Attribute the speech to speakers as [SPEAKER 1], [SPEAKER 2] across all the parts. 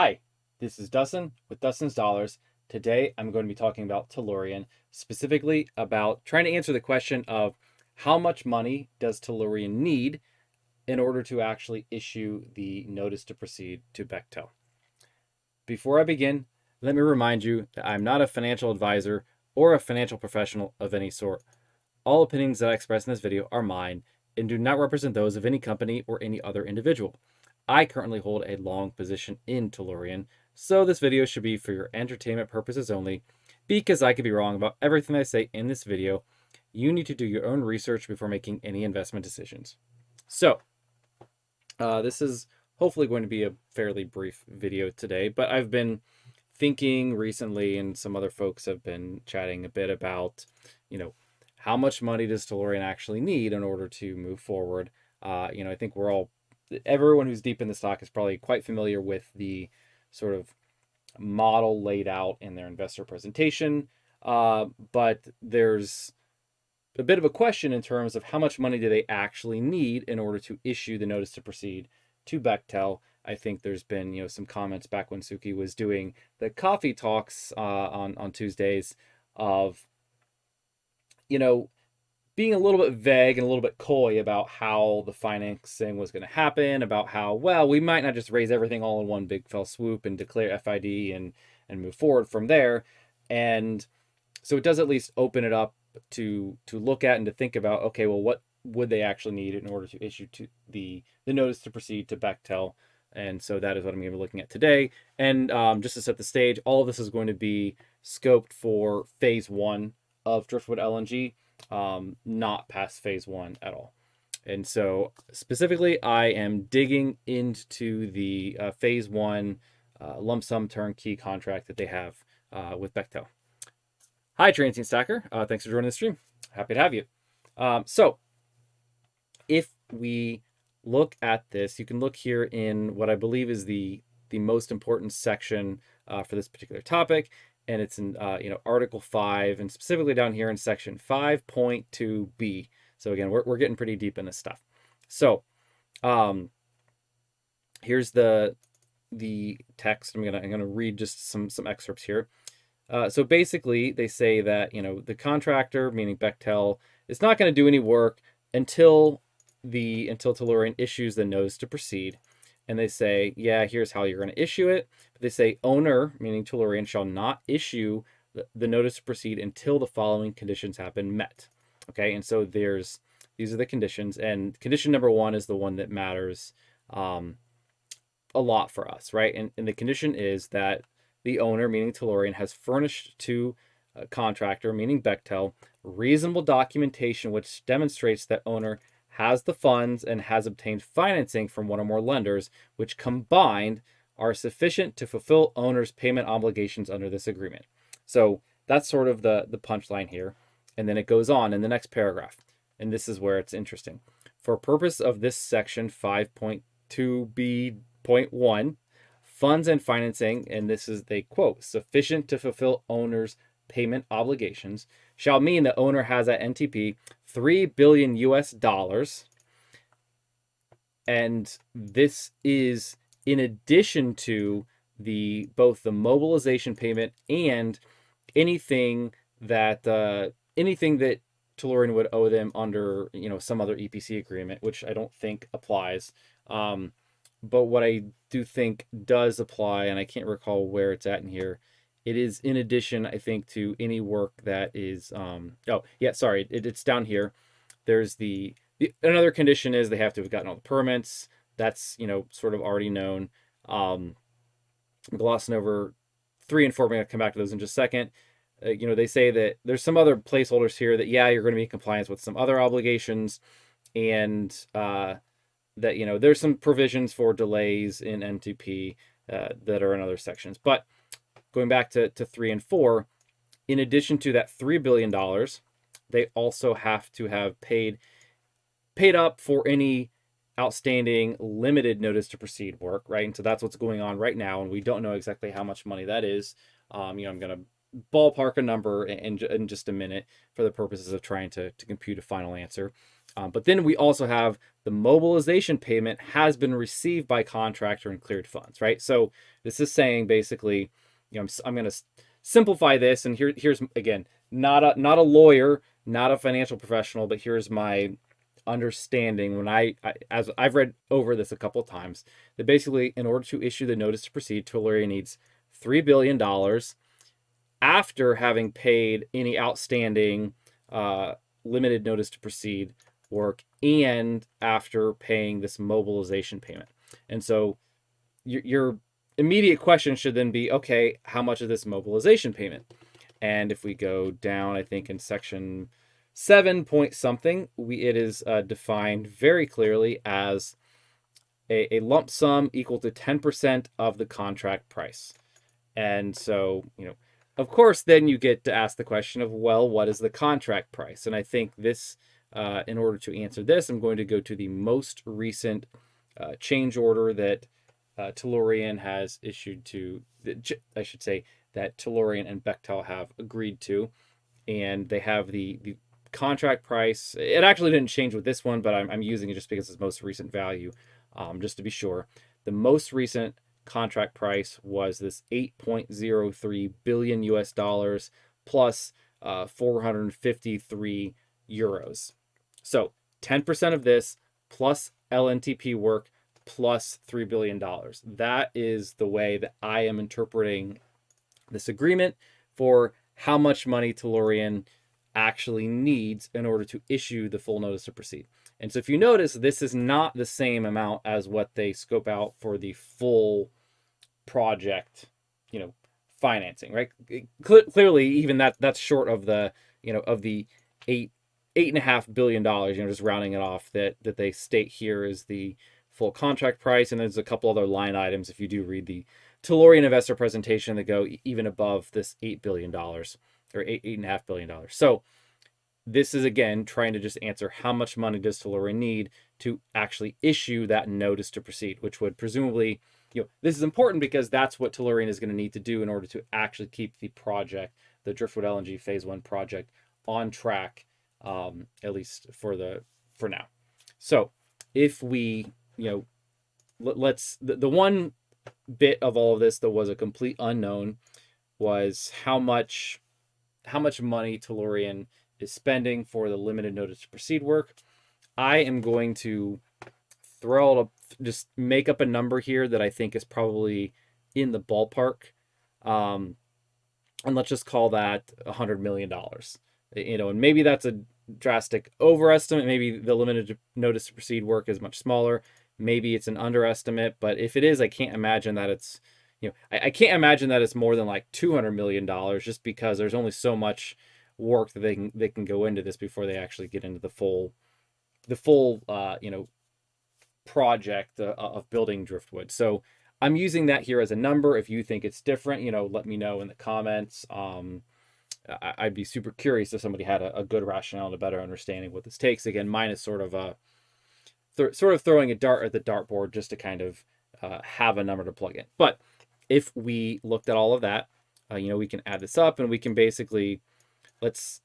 [SPEAKER 1] Hi, this is Dustin with Dustin's Dollars. Today I'm going to be talking about Tellurian, specifically about trying to answer the question of how much money does Tellurian need in order to actually issue the notice to proceed to Bechtel. Before I begin, let me remind you that I'm not a financial advisor or a financial professional of any sort. All opinions that I express in this video are mine and do not represent those of any company or any other individual. I currently hold a long position in Tellurian, so this video should be for your entertainment purposes only. Because I could be wrong about everything I say in this video, you need to do your own research before making any investment decisions. So, this is hopefully going to be a fairly brief video today, but I've been thinking recently, and some other folks have been chatting a bit about, how much money does Tellurian actually need in order to move forward? I think everyone who's deep in the stock is probably quite familiar with the sort of model laid out in their investor presentation. But there's a bit of a question in terms of how much money do they actually need in order to issue the notice to proceed to Bechtel. I think there's been, some comments back when Suki was doing the coffee talks on Tuesdays of, being a little bit vague and a little bit coy about how the financing was going to happen, about how, well, we might not just raise everything all in one big fell swoop and declare FID and move forward from there. And so it does at least open it up to look at and to think about, okay, well, what would they actually need in order to issue to the notice to proceed to Bechtel? And so that is what I'm going to be looking at today. And just to set the stage, all of this is going to be scoped for phase one of Driftwood LNG. Not past phase one at all. And so specifically, I am digging into the phase one lump sum turnkey contract that they have with Bechtel. Hi, Transient Stacker. Thanks for joining the stream. Happy to have you. So if we look at this, you can look here in what I believe is the most important section for this particular topic. And it's in, Article 5, and specifically down here in Section 5.2b. So again, we're getting pretty deep in this stuff. So here's the text. I'm gonna read just some excerpts here. So basically, they say that the contractor, meaning Bechtel, is not going to do any work until Tellurian issues the notice to proceed. And they say, yeah, here's how you're going to issue it. But they say owner, meaning Tellurian, shall not issue the notice to proceed until the following conditions have been met. Okay, and so these are the conditions. And condition number one is the one that matters a lot for us, right? And the condition is that the owner, meaning Tellurian, has furnished to a contractor, meaning Bechtel, reasonable documentation which demonstrates that owner has the funds and has obtained financing from one or more lenders, which combined are sufficient to fulfill owner's payment obligations under this agreement. So that's sort of the punchline here. And then it goes on in the next paragraph. And this is where it's interesting. For purpose of this section 5.2b.1, funds and financing, and this is, they quote, sufficient to fulfill owner's payment obligations, shall mean the owner has at NTP $3 billion US. And this is in addition to both the mobilization payment and anything that Tellurian would owe them under some other EPC agreement, which I don't think applies. But what I do think does apply, and I can't recall where it's at in here, it is in addition, I think, to any work that is, it's down here. There's another condition is they have to have gotten all the permits. That's, sort of already known. I'm glossing over 3 and 4. I'm going to come back to those in just a second. They say that there's some other placeholders here that, you're going to be in compliance with some other obligations, and that, there's some provisions for delays in NTP that are in other sections. But going back to 3 and 4, in addition to that $3 billion, they also have to have paid up for any outstanding limited notice to proceed work, right? And so that's what's going on right now, and we don't know exactly how much money that is. I'm going to ballpark a number in just a minute for the purposes of trying to compute a final answer. But then we also have the mobilization payment has been received by contractor and cleared funds, right? So this is saying basically, I'm going to simplify this, and here's again, not a lawyer, not a financial professional, but here's my understanding when as I've read over this a couple of times, that basically in order to issue the notice to proceed, Tellurian needs $3 billion after having paid any outstanding limited notice to proceed work and after paying this mobilization payment. And so your immediate question should then be, okay, how much is this mobilization payment? And if we go down, I think in section 7 point something, it is defined very clearly as a lump sum equal to 10% of the contract price. And so, of course, then you get to ask the question of, well, what is the contract price? And I think this, in order to answer this, I'm going to go to the most recent change order that Tellurian has issued to, I should say, that Tellurian and Bechtel have agreed to. And they have the contract price. It actually didn't change with this one, but I'm using it just because it's most recent value, just to be sure. The most recent contract price was this 8.03 billion US dollars plus 453 euros. So 10% of this plus LNTP work plus $3 billion. That is the way that I am interpreting this agreement for how much money Tellurian actually needs in order to issue the full notice to proceed. And so if you notice, this is not the same amount as what they scope out for the full project, financing, right? Clearly, even that's short of the, of the $8.5 billion, just rounding it off, that they state here is the full contract price. And there's a couple other line items, if you do read the Tellurian investor presentation, that go even above this $8 billion or $8.5 billion. So this is, again, trying to just answer how much money does Tellurian need to actually issue that notice to proceed, which would presumably, this is important because that's what Tellurian is going to need to do in order to actually keep the project, the Driftwood LNG Phase 1 project, on track, at least for now. So if we, the one bit of all of this that was a complete unknown was how much money Tellurian is spending for the limited notice to proceed work. I am going to just make up a number here that I think is probably in the ballpark. And let's just call that $100 million. And maybe that's a drastic overestimate. Maybe the limited notice to proceed work is much smaller. Maybe it's an underestimate. But if it is, I can't imagine that it's, I can't imagine that it's more than like $200 million, just because there's only so much work that they can go into this before they actually get into the full project of building Driftwood. So I'm using that here as a number. If you think it's different, let me know in the comments. I'd be super curious if somebody had a good rationale and a better understanding what this takes. Again, mine is sort of throwing a dart at the dartboard just to kind of have a number to plug in. But if we looked at all of that, we can add this up and we can basically, let's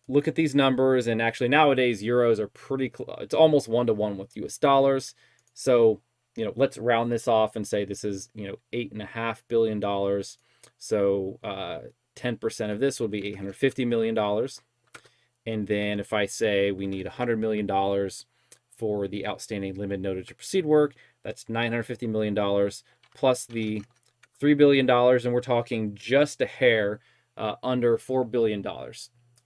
[SPEAKER 1] look at these numbers. And actually nowadays euros are pretty it's almost 1-to-1 with US dollars. So let's round this off and say this is $8.5 billion. So 10% of this would be $850 million. And then if I say we need $100 million for the outstanding limited notice to proceed work, that's $950 million plus the $3 billion. And we're talking just a hair under $4 billion.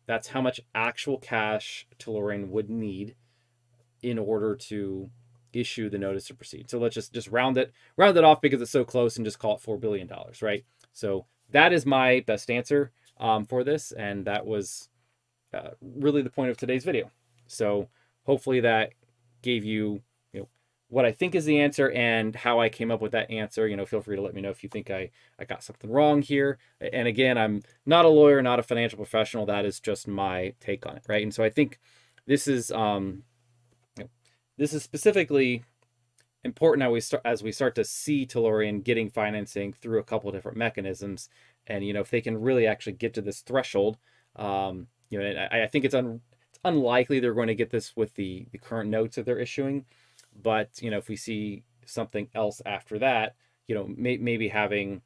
[SPEAKER 1] That's how much actual cash Tellurian would need in order to issue the notice to proceed. So let's just round it off because it's so close and just call it $4 billion, right? So that is my best answer for this. And that was really the point of today's video. So hopefully that gave you, what I think is the answer and how I came up with that answer. Feel free to let me know if you think I got something wrong here. And again, I'm not a lawyer, not a financial professional. That is just my take on it, right? And so I think this is specifically important as we start to see Tellurian getting financing through a couple of different mechanisms. And if they can really actually get to this threshold, and I think it's unlikely they're going to get this with the current notes that they're issuing. But, if we see something else after that, maybe having,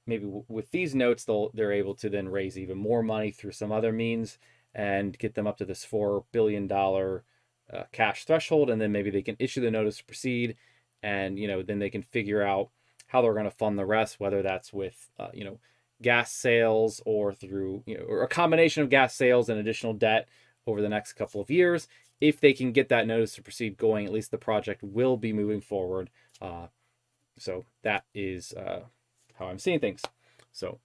[SPEAKER 1] with these notes, they're able to then raise even more money through some other means and get them up to this $4 billion cash threshold. And then maybe they can issue the notice to proceed, and, then they can figure out how they're going to fund the rest, whether that's with, gas sales or through, or a combination of gas sales and additional debt over the next couple of years. If they can get that notice to proceed going, at least the project will be moving forward. So that is how I'm seeing things. So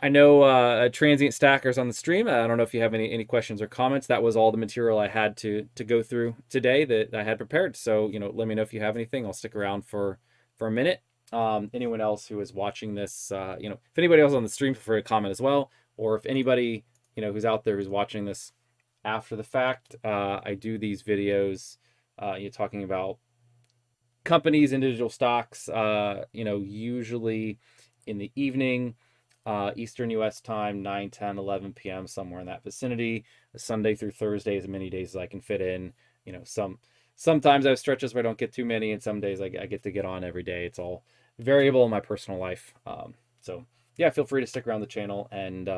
[SPEAKER 1] I know transient stackers on the stream. I don't know if you have any questions or comments. That was all the material I had to go through today that I had prepared. So, let me know if you have anything. I'll stick around for a minute. Anyone else who is watching this, if anybody else on the stream, feel free to comment as well. Or if anybody, who's out there who's watching this after the fact, I do these videos, talking about companies, individual stocks, usually in the evening, Eastern US time, 9, 10, 11 p.m., somewhere in that vicinity, Sunday through Thursday, as many days as I can fit in. Sometimes I have stretches where I don't get too many, and some days I get to get on every day. It's all variable in my personal life. So yeah, feel free to stick around the channel and,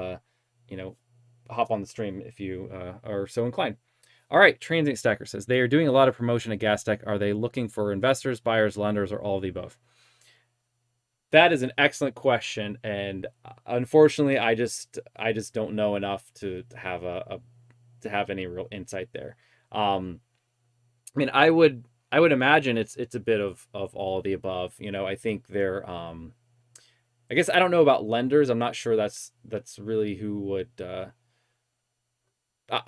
[SPEAKER 1] hop on the stream if you are so inclined. All right, Transient Stacker says, they are doing a lot of promotion at Gas Tech. Are they looking for investors, buyers, lenders, or all of the above? That is an excellent question, and unfortunately, I just don't know enough to have to have any real insight there. I mean, I would imagine it's a bit of all of the above. I think they're I guess I don't know about lenders. I'm not sure that's really who would.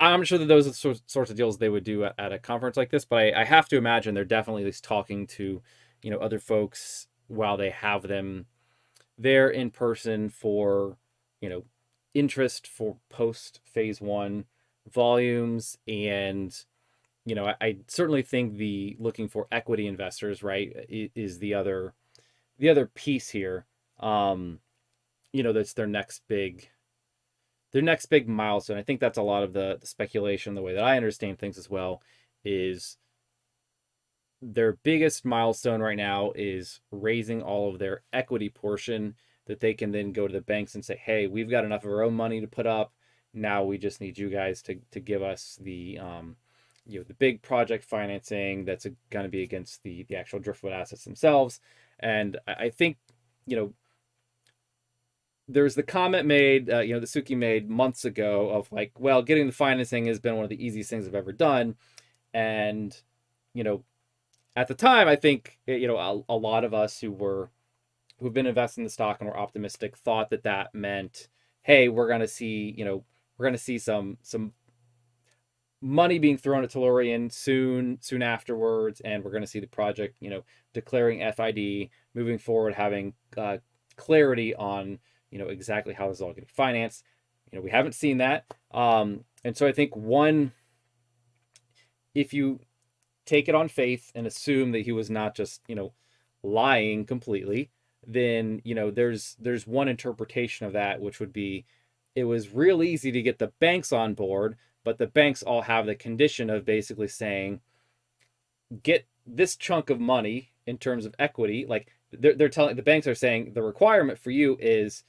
[SPEAKER 1] I'm sure that those are the sorts of deals they would do at a conference like this, but I have to imagine they're definitely at least talking to, other folks while they have them there in person for, interest for post phase 1 volumes. And, I certainly think the looking for equity investors, right, is the other piece here. That's their next big milestone. I think that's a lot of the speculation, the way that I understand things as well, is their biggest milestone right now is raising all of their equity portion that they can then go to the banks and say, hey, we've got enough of our own money to put up. Now we just need you guys to give us the the big project financing that's going to be against the actual driftwood assets themselves. And I think, there's the comment made, that Suki made months ago of like, well, getting the financing has been one of the easiest things I've ever done. And, at the time, I think, a lot of us who've been investing in the stock and were optimistic thought that meant, hey, we're going to see some money being thrown at Tellurian soon afterwards. And we're going to see the project, declaring FID, moving forward, having clarity on, exactly how this is all getting financed. We haven't seen that. And so I think if you take it on faith and assume that he was not just, lying completely, then, there's one interpretation of that, which would be, it was real easy to get the banks on board, but the banks all have the condition of basically saying, get this chunk of money in terms of equity. Like they're telling, the banks are saying the requirement for you is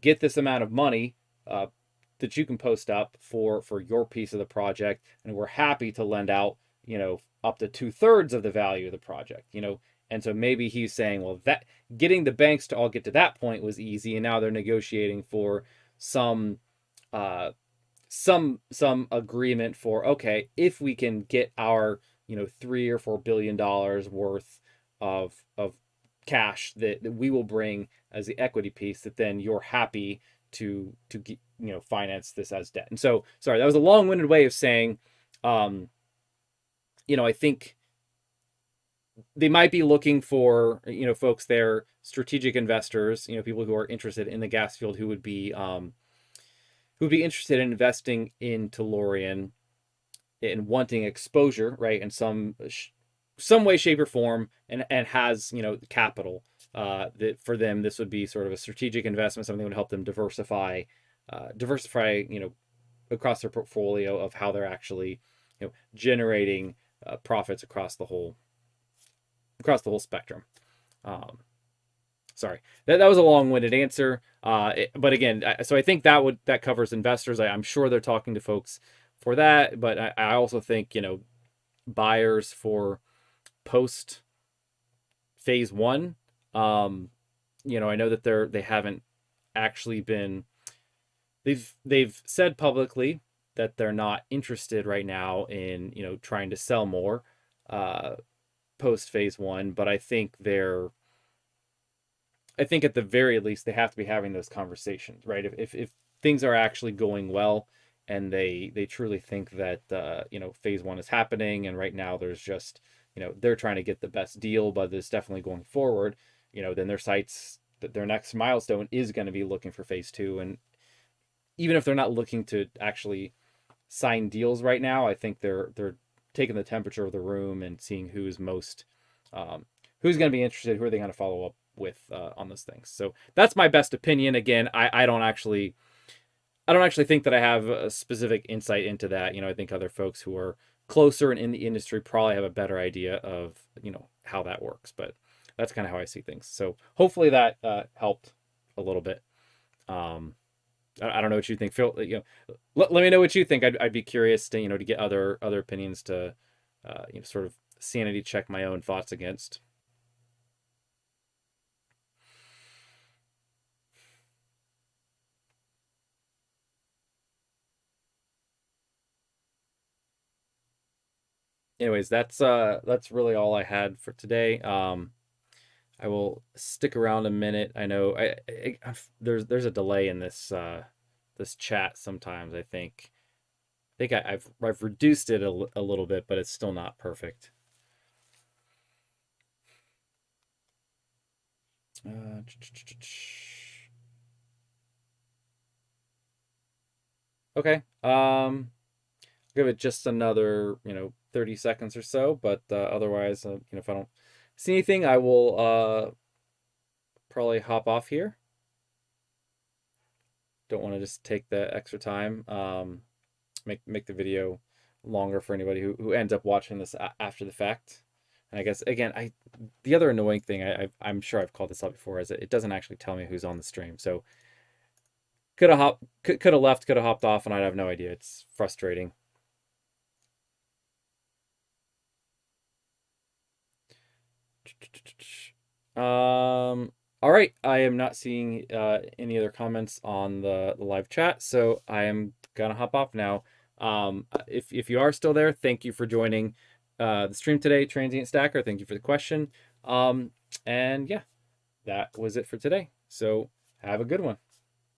[SPEAKER 1] get this amount of money that you can post up for your piece of the project, and we're happy to lend out, up to 2/3 of the value of the project, And so maybe he's saying, well, that getting the banks to all get to that point was easy, and now they're negotiating for some agreement for, okay, if we can get our, $3 or $4 billion worth of cash that we will bring as the equity piece, that then you're happy to finance this as debt. And so, sorry, that was a long-winded way of saying, I think they might be looking for, folks there, strategic investors, people who are interested in the gas field, who would be interested in investing in Tellurian and wanting exposure, right, in some way, shape, or form, and has, capital. That for them, this would be sort of a strategic investment, something that would help them diversify, across their portfolio of how they're actually, generating profits across the whole spectrum. Um, Sorry, that was a long-winded answer. But again, so I think that covers investors. I'm sure they're talking to folks for that, but I also think buyers for post phase one. I know that they haven't actually been. They've said publicly that they're not interested right now in trying to sell more post phase one, but I think at the very least they have to be having those conversations, right? If things are actually going well and they truly think that phase one is happening, and right now there's just they're trying to get the best deal, but it's definitely going forward. Then their next milestone is going to be looking for phase two, and even if they're not looking to actually sign deals right now, I think they're taking the temperature of the room and seeing who's who's going to be interested, who are they going to follow up with on those things. So that's my best opinion. Again, I don't actually think that I have a specific insight into that. I think other folks who are closer and in the industry probably have a better idea of how that works. But that's kind of how I see things. So hopefully that helped a little bit. I don't know what you think, Phil. Let me know what you think. I'd be curious to to get other opinions to sort of sanity check my own thoughts against. Anyways, that's really all I had for today. I will stick around a minute. I know there's a delay in this chat sometimes. I've reduced it a little bit, but it's still not perfect. Okay. Give it just another 30 seconds or so, but otherwise, if I don't see anything, I will probably hop off here. Don't want to just take the extra time, make the video longer for anybody who ends up watching this after the fact. And I guess again, the other annoying thing, I'm sure I've called this out before, is it doesn't actually tell me who's on the stream. So could have left, could have hopped off, and I'd have no idea. It's frustrating. All right, I am not seeing any other comments on the live chat, so I am gonna hop off now. If you are still there, thank you for joining the stream today, Transient Stacker. Thank you for the question. And yeah, that was it for today. So have a good one.